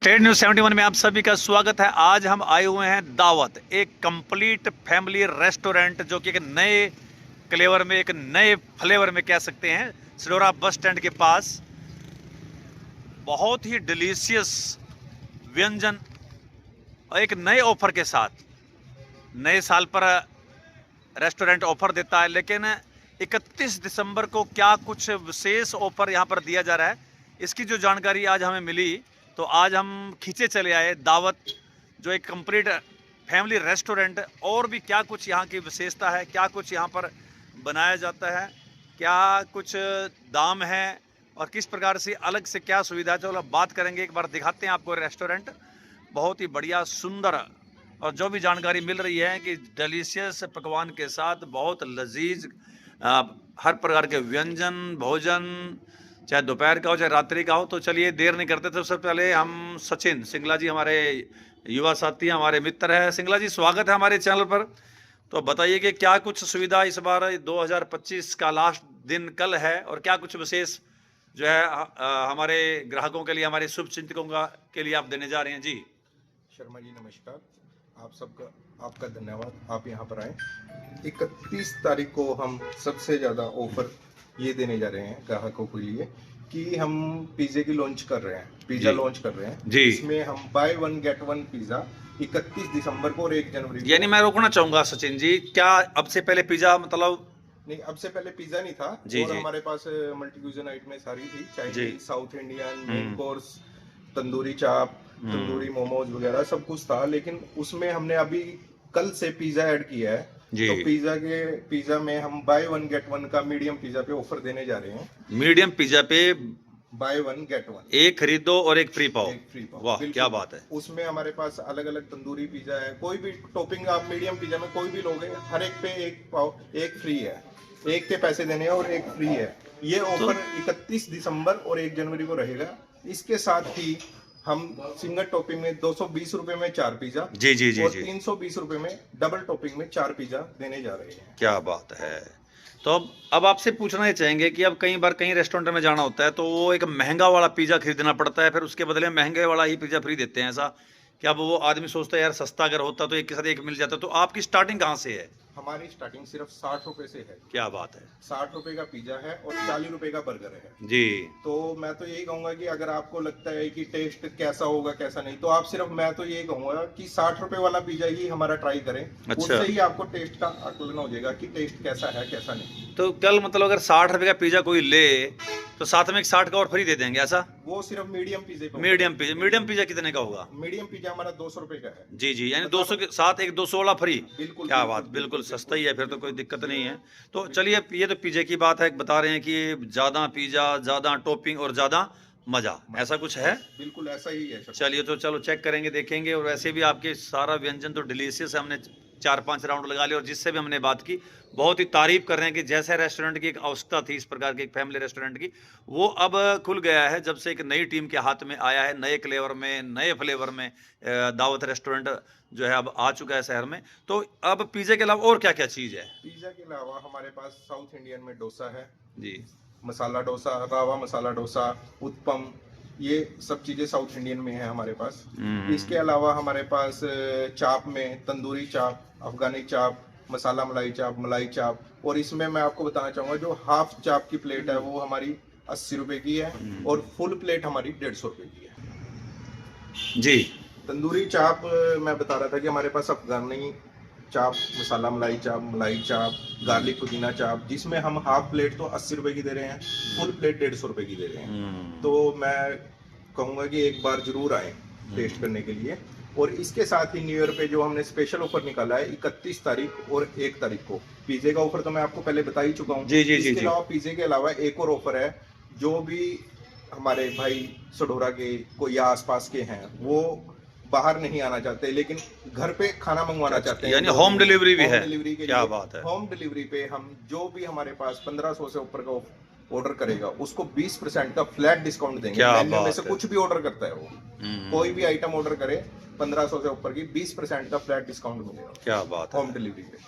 Trade news 71 में आप सभी का स्वागत है। आज हम आए हुए हैं दावत, एक कंप्लीट फैमिली रेस्टोरेंट जो कि एक नए फ्लेवर में, एक नए फ्लेवर में कह सकते हैं, सिडोरा बस स्टैंड के पास। बहुत ही डिलीशियस व्यंजन और एक नए ऑफर के साथ। नए साल पर रेस्टोरेंट ऑफर देता है, लेकिन 31 दिसंबर को क्या कुछ विशेष ऑफर यहाँ पर दिया जा रहा है, इसकी जो जानकारी आज हमें मिली, तो आज हम खींचे चले आए दावत, जो एक कंप्लीट फैमिली रेस्टोरेंट। और भी क्या कुछ यहाँ की विशेषता है, क्या कुछ यहाँ पर बनाया जाता है, क्या कुछ दाम है और किस प्रकार से अलग से क्या सुविधा है, चलो बात करेंगे। एक बार दिखाते हैं आपको रेस्टोरेंट, बहुत ही बढ़िया सुंदर। और जो भी जानकारी मिल रही है कि डिलीशियस पकवान के साथ बहुत लजीज हर प्रकार के व्यंजन भोजन, चाहे दोपहर का हो चाहे रात्रि का हो। तो चलिए देर नहीं करते थे, सबसे पहले हम सचिन सिंगला जी, हमारे युवा साथी, हमारे मित्र हैं। सिंगला जी, स्वागत है हमारे चैनल पर। तो बताइए कि क्या कुछ सुविधा इस बार 2025 का लास्ट दिन कल है, और क्या कुछ विशेष जो है हमारे ग्राहकों के लिए, हमारे शुभ चिंतकों के लिए आप देने जा रहे हैं। जी शर्मा जी नमस्कार, आप सबका आपका धन्यवाद, आप यहाँ पर आए। 31 तारीख को हम सबसे ज़्यादा ऑफर ये देने जा रहे हैं ग्राहकों के लिए कि हम पिज़्ज़े की लॉन्च कर रहे हैं, पिज़्ज़ा लॉन्च कर रहे हैं। इसमें हम by one get one pizza 31 दिसंबर को और 1 जनवरी को। यानी मैं रोकना चाहूँगा सचिन जी, क्या अब से पहले पिज़्ज़ा मतलब नहीं, अब से पहले पिज़्ज़ा नहीं था। जी, और जी। हमारे पास मल्टी क्यूजन आइटमें सारी थी, Chinese, south Indian, main course, tandoori चाप, तंदूरी मोमोज वगैरह सब कुछ था। लेकिन उसमें हमने अभी कल से पिज़्ज़ा ऐड किया है। तो पिज़्ज़ा में हम बाय वन गेट वन का मीडियम पिज़्ज़ा पे ऑफर देने जा रहे हैं। मीडियम पिज़्ज़ा पे बाय वन गेट वन, एक खरीदो और एक फ्री पाओ। वाह, क्या बात है। उसमें हमारे पास अलग अलग तंदूरी पिज़्ज़ा है, कोई भी टॉपिंग आप मीडियम पिज़्ज़ा में कोई भी लोगे, हर एक पे एक पाओ, एक फ्री है, एक के पैसे देने हैं और एक फ्री है। ये ऑफर 31 दिसंबर और 1 जनवरी को रहेगा। इसके साथ ही हम सिंगल टॉपिंग में 220 रुपए में 4 पिज़्ज़ा, और 320 रुपए में डबल टॉपिंग में 4 पिज़्ज़ा देने जा रहे हैं। क्या बात है। तो अब आपसे पूछना ही चाहेंगे कि अब कई बार कहीं रेस्टोरेंट में जाना होता है तो वो एक महंगा वाला पिज़्ज़ा खरीदना पड़ता है, फिर उसके बदले महंगे वाला ही पिज़्ज़ा फ्री देते हैं। ऐसा कि अब वो आदमी सोचता है यार सस्ता अगर होता तो एक के साथ एक मिल जाता। तो आपकी स्टार्टिंग कहाँ से है? हमारी स्टार्टिंग सिर्फ 60 रुपए से है। क्या बात है। 60 रुपए का पिज़्ज़ा है और 40 रुपए का बर्गर है जी। तो मैं तो यही कहूंगा कि अगर आपको लगता है कि टेस्ट कैसा होगा कैसा नहीं, तो आप सिर्फ, मैं तो यही कहूंगा कि 60 रुपए वाला पिज़्ज़ा ही हमारा ट्राई करें। अच्छा। उससे ही आपको टेस्ट का आकलन हो जाएगा कि टेस्ट कैसा है कैसा नहीं। तो कल मतलब अगर 60 रुपए का पिज़्ज़ा कोई ले तो साथ में एक 60 का और फ्री दे देंगे, ऐसा? वो सिर्फ मीडियम पिज़्ज़ा। मीडियम पिज़्ज़ा कितने का होगा? मीडियम पिज़्ज़ा हमारा 200 रुपए का है। जी जी, यानी 200 के साथ एक 200 वाला फ्री। बिल्कुल। क्या बात, बिल्कुल सस्ता ही है, फिर तो कोई दिक्कत नहीं है। तो चलिए, ये तो पिज़्ज़े की बात है, बता रहे हैं कि ज़्यादा पिज़्ज़ा, ज़्यादा टॉपिंग और ज़्यादा मज़ा, ऐसा कुछ है? बिल्कुल ऐसा ही है। चलिए, तो चलो चेक करेंगे, देखेंगे। और वैसे भी आपके सारा व्यंजन तो डिलीशियस है, हमने 4-5 राउंड लगा लिए और जिससे भी हमने बात की बहुत ही तारीफ कर रहे हैं कि जैसे रेस्टोरेंट की एक आवश्यकता थी इस प्रकार के एक फैमिली रेस्टोरेंट की, वो अब खुल गया है जब से एक नई टीम के हाथ में आया है, नए फ्लेवर में दावत रेस्टोरेंट जो है अब आ चुका है शहर में। तो अब पिज़्ज़ा के अलावा और क्या क्या चीज़ है? पिज़्ज़ा के अलावा हमारे पास साउथ इंडियन में डोसा है जी, मसाला डोसा, रावा मसाला डोसा, उत्पम, ये सब चीज़ें साउथ इंडियन में है हमारे पास। इसके अलावा हमारे पास चाप में तंदूरी चाप, अफगानी चाप, मसाला मलाई चाप, और इसमें मैं आपको बताना चाहूँगा जो हाफ चाप की प्लेट है वो हमारी 80 रुपए की है और फुल प्लेट हमारी 150 रुपए की है। जी। तंदूरी चाप मैं बता रहा था कि हमारे पास अफगानी चाप, मसाला मलाई चाप, गार्लिक पुदीना चाप, जिसमें हम हाफ प्लेट तो 80 रुपए की दे रहे हैं, फुल प्लेट 150 रुपए की दे रहे हैं। तो मैं कहूँगा कि एक बार जरूर आए टेस्ट करने के लिए। और इसके साथ ही न्यू ईयर पे जो हमने स्पेशल ऑफर निकाला है 31 तारीख और 1 तारीख को, पिज़्ज़े का ऑफर तो मैं आपको पहले बता ही चुका हूँ। इसके अलावा पिज़्ज़े के अलावा एक और ऑफर है, जो भी हमारे भाई सडोरा के कोई या आसपास के हैं, वो बाहर नहीं आना चाहते लेकिन घर पे खाना मंगवाना चाहते हैं, यानी होम डिलीवरी भी है। डिलीवरी के क्या बात है। होम डिलीवरी पे हम जो भी हमारे पास 1500 से ऊपर का ऑर्डर करेगा उसको 20% का फ्लैट डिस्काउंट देंगे। मेन्यू में से कुछ भी ऑर्डर करता है वो, कोई भी आइटम ऑर्डर करे 1500 से ऊपर की 20% का फ्लैट डिस्काउंट मिलेगा। क्या बात है। होम डिलीवरी पे।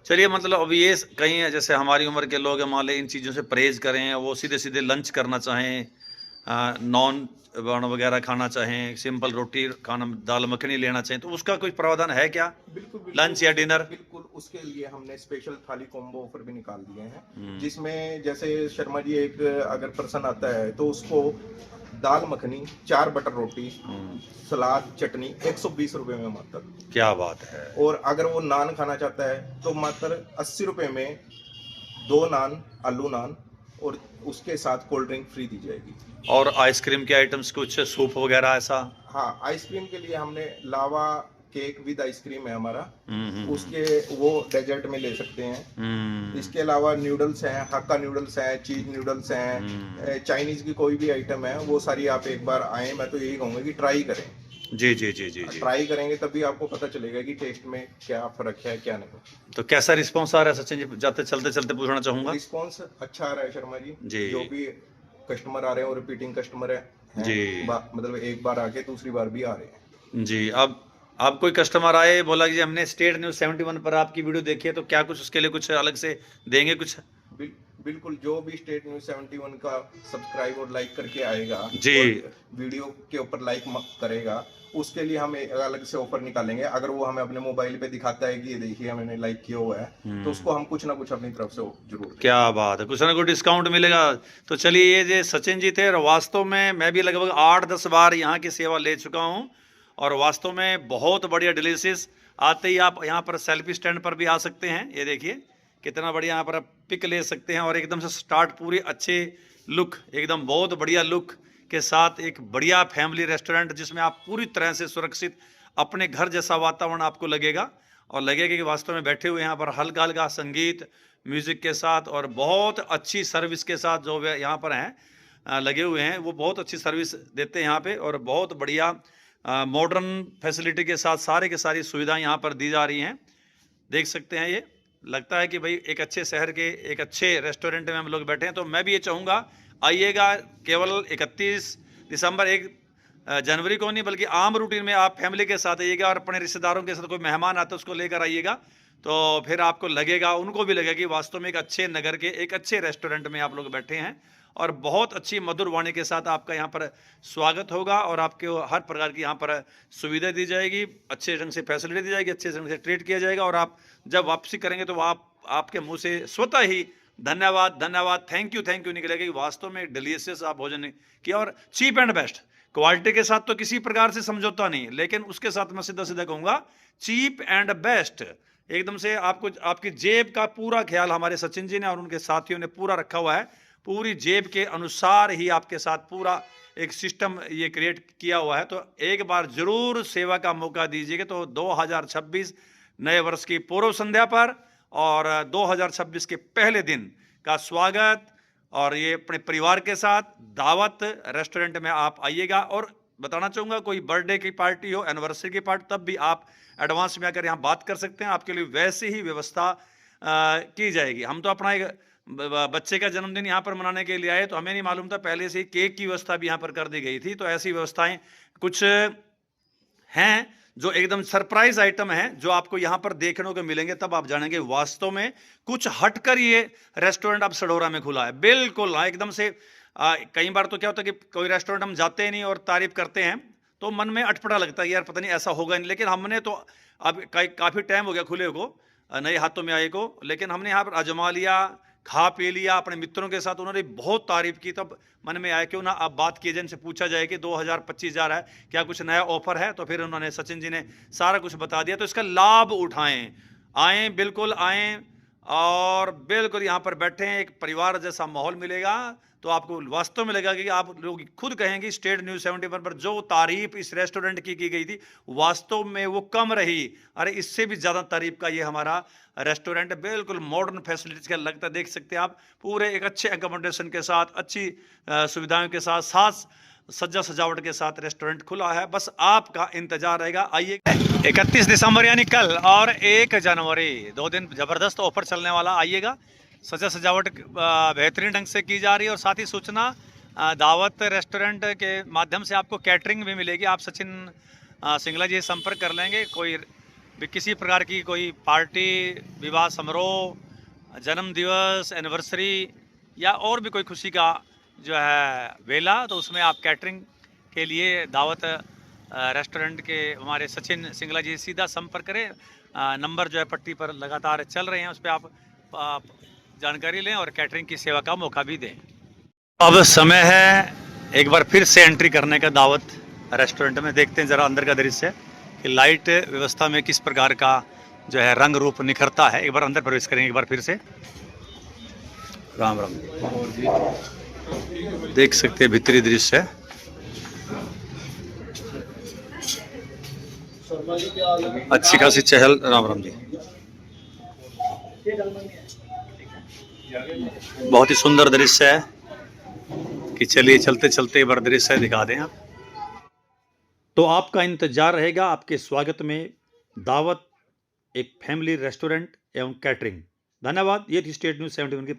चलिए, मतलब अब ये कहीं जैसे हमारी उम्र के लोग मान लें इन चीज़ों से परहेज करें, वो सीधे सीधे लंच करना चाहें, नॉन वगैरह खाना चाहें, सिंपल रोटी खाना, दाल मखनी लेना चाहें, तो उसका कोई प्रावधान है क्या? बिल्कुल बिल्कुल, लंच या डिनर? बिल्कुल उसके लिए हमने स्पेशल थाली कॉम्बो ऑफर भी निकाल दिए हैं, हम्म। जिसमें जैसे शर्मा जी एक अगर पर्सन आता है तो उसको दाल मखनी, 4 बटर रोटी, सलाद, चटनी 120 रुपए में मात्र। क्या बात है। और अगर वो नान खाना चाहता है तो मात्र 80 रुपए में 2 नान, आलू नान, और उसके साथ कोल्ड ड्रिंक फ्री दी जाएगी। और आइसक्रीम के आइटम्स कुछ, सूप वगैरह ऐसा? हाँ, आइसक्रीम के लिए हमने लावा केक विद आइसक्रीम है हमारा, उसके वो डेजर्ट में ले सकते हैं। इसके अलावा नूडल्स हैं, हक्का नूडल्स हैं, चीज नूडल्स हैं, चाइनीज की कोई भी आइटम है, वो सारी आप एक बार आए, मैं तो यही कहूँगा कि ट्राई करें। जी जी जी जी जी। ट्राई करेंगे तभी आपको पता चलेगा कि टेस्ट में क्या फर्क है क्या नहीं। तो कैसा रिस्पॉन्स आ रहा है सचिन जी? जाते चलते चलते पूछना चाहूंगा। रिस्पॉन्स अच्छा आ रहा है शर्मा जी। जी। जो भी कस्टमर आ रहे हैं वो रिपीटिंग कस्टमर है जी। मतलब एक बार आके दूसरी बार भी आ रहे हैं जी। अब कोई कस्टमर आए, बोला कि हमने स्टेट न्यूज़ 71 पर आपकी वीडियो देखी है, तो क्या कुछ उसके लिए कुछ अलग से देंगे कुछ? बिल्कुल, जो भी स्टेट न्यूज 71 का सब्सक्राइब और लाइक करके आएगा जी, और वीडियो के ऊपर लाइक करेगा, उसके लिए हम एक अलग से ऑफर निकालेंगे। अगर वो हमें अपने मोबाइल पे दिखाता है कि ये देखिए हमने लाइक किया हुआ है, तो उसको हम कुछ ना कुछ अपनी तरफ से जरूर देंगे। क्या बात है, कुछ ना कुछ डिस्काउंट मिलेगा। तो चलिए, ये जो सचिन जी थे, और वास्तव में मैं भी लगभग 8-10 बार यहाँ की सेवा ले चुका हूँ, और वास्तव में बहुत बढ़िया डिलीशियस। आते ही आप यहाँ पर सेल्फी स्टैंड पर भी आ सकते हैं, ये देखिए कितना बढ़िया, यहाँ पर आप पिक ले सकते हैं, और एकदम से स्टार्ट पूरी अच्छे लुक, एकदम बहुत बढ़िया लुक के साथ एक बढ़िया फैमिली रेस्टोरेंट, जिसमें आप पूरी तरह से सुरक्षित अपने घर जैसा वातावरण आपको लगेगा, और लगेगा कि वास्तव में बैठे हुए यहाँ पर हल्का हल्का संगीत म्यूजिक के साथ, और बहुत अच्छी सर्विस के साथ जो वे यहाँ पर हैं लगे हुए हैं, वो बहुत अच्छी सर्विस देते हैं यहाँ पे, और बहुत बढ़िया मॉडर्न फैसिलिटी के साथ सारे के सारी सुविधाएं यहाँ पर दी जा रही हैं। देख सकते हैं, ये लगता है कि भाई एक अच्छे शहर के एक अच्छे रेस्टोरेंट में हम लोग बैठे हैं। तो मैं भी ये चाहूँगा, आइएगा, केवल 31 दिसंबर 1 जनवरी को नहीं, बल्कि आम रूटीन में आप फैमिली के साथ आइएगा, और अपने रिश्तेदारों के साथ कोई मेहमान आता है उसको लेकर आइएगा, तो फिर आपको लगेगा, उनको भी लगेगा कि वास्तव में एक अच्छे नगर के एक अच्छे रेस्टोरेंट में आप लोग बैठे हैं, और बहुत अच्छी मधुर वाणी के साथ आपका यहाँ पर स्वागत होगा, और आपको हर प्रकार की यहाँ पर सुविधा दी जाएगी, अच्छे ढंग से फैसिलिटी दी जाएगी, अच्छे ढंग से ट्रीट किया जाएगा, और आप जब वापसी करेंगे तो आपके मुंह से स्वतः ही धन्यवाद धन्यवाद, थैंक यू निकलेगा कि वास्तव में डिलीशियस आप भोजन किया, और चीप एंड बेस्ट क्वालिटी के साथ तो किसी प्रकार से समझौता नहीं, लेकिन उसके साथ मैं सीधा सीधा कहूँगा चीप एंड बेस्ट, एकदम से आपको आपकी जेब का पूरा ख्याल हमारे सचिन जी ने और उनके साथियों ने पूरा रखा हुआ है, पूरी जेब के अनुसार ही आपके साथ पूरा एक सिस्टम ये क्रिएट किया हुआ है। तो एक बार जरूर सेवा का मौका दीजिएगा। तो 2026 नए वर्ष की पूर्व संध्या पर और 2026 के पहले दिन का स्वागत, और ये अपने परिवार के साथ दावत रेस्टोरेंट में आप आइएगा। और बताना चाहूँगा, कोई बर्थडे की पार्टी हो, एनिवर्सरी की पार्टी, तब भी आप एडवांस में आकर यहाँ बात कर सकते हैं, आपके लिए वैसे ही व्यवस्था की जाएगी। हम तो अपना एक बच्चे का जन्मदिन यहाँ पर मनाने के लिए आए, तो हमें नहीं मालूम था, पहले से ही केक की व्यवस्था भी यहाँ पर कर दी गई थी। तो ऐसी व्यवस्थाएं कुछ हैं जो एकदम सरप्राइज आइटम हैं, जो आपको यहाँ पर देखने को मिलेंगे, तब आप जानेंगे वास्तव में कुछ हटकर ये रेस्टोरेंट अब सढौरा में खुला है। बिल्कुल एकदम से कई बार तो क्या होता है कि कोई रेस्टोरेंट हम जाते ही नहीं और तारीफ करते हैं, तो मन में अटपटा लगता है, यार पता नहीं ऐसा होगा नहीं। लेकिन हमने तो अब काफ़ी टाइम हो गया खुले को, नए हाथों में आए को, लेकिन हमने यहाँ पर आजमा लिया, खा पी लिया अपने मित्रों के साथ, उन्होंने बहुत तारीफ की। तब मन में आया क्यों ना अब बात की एजेंट से पूछा जाए कि 2025 जा रहा है, क्या कुछ नया ऑफर है। तो फिर उन्होंने, सचिन जी ने सारा कुछ बता दिया। तो इसका लाभ उठाएं, आएँ, बिल्कुल आएँ, और बिल्कुल यहाँ पर बैठे हैं, एक परिवार जैसा माहौल मिलेगा। तो आपको वास्तव में लगेगा कि आप लोग खुद कहेंगे स्टेट न्यूज़ 71 पर जो तारीफ इस रेस्टोरेंट की गई थी, वास्तव में वो कम रही। अरे इससे भी ज़्यादा तारीफ का ये हमारा रेस्टोरेंट, बिल्कुल मॉडर्न फैसिलिटीज का लगता है। देख सकते हैं आप, पूरे एक अच्छे एकोमोडेशन के साथ, अच्छी सुविधाओं के साथ, सज्जा सजावट के साथ रेस्टोरेंट खुला है। बस आपका इंतजार रहेगा, आइए। 31 दिसंबर यानी कल और 1 जनवरी 2 दिन ज़बरदस्त ऑफर चलने वाला, आइएगा। सज्जा सजावट बेहतरीन ढंग से की जा रही है, और साथ ही सूचना दावत रेस्टोरेंट के माध्यम से आपको कैटरिंग भी मिलेगी। आप सचिन सिंगला जी से संपर्क कर लेंगे, कोई भी किसी प्रकार की कोई पार्टी, विवाह समारोह, जन्म दिवस, एनिवर्सरी, या और भी कोई खुशी का जो है वेला, तो उसमें आप कैटरिंग के लिए दावत रेस्टोरेंट के हमारे सचिन सिंगला जी सीधा संपर्क करें। नंबर जो है पट्टी पर लगातार चल रहे हैं, उस पर आप जानकारी लें और कैटरिंग की सेवा का मौका भी दें। अब समय है एक बार फिर से एंट्री करने का दावत रेस्टोरेंट में। देखते हैं ज़रा अंदर का दृश्य कि लाइट व्यवस्था में किस प्रकार का जो है रंग रूप निखरता है। एक बार अंदर प्रवेश करेंगे एक बार फिर से। राम राम, देख सकते हैं भीतरी दृश्य है। अच्छी खासी चहल। राम राम जी, बहुत ही सुंदर दृश्य है कि चलिए चलते चलते एक बार दृश्य दिखा दें आप। तो आपका इंतजार रहेगा आपके स्वागत में दावत, एक फैमिली रेस्टोरेंट एवं कैटरिंग। धन्यवाद। ये थी स्टेट न्यूज़ 71 की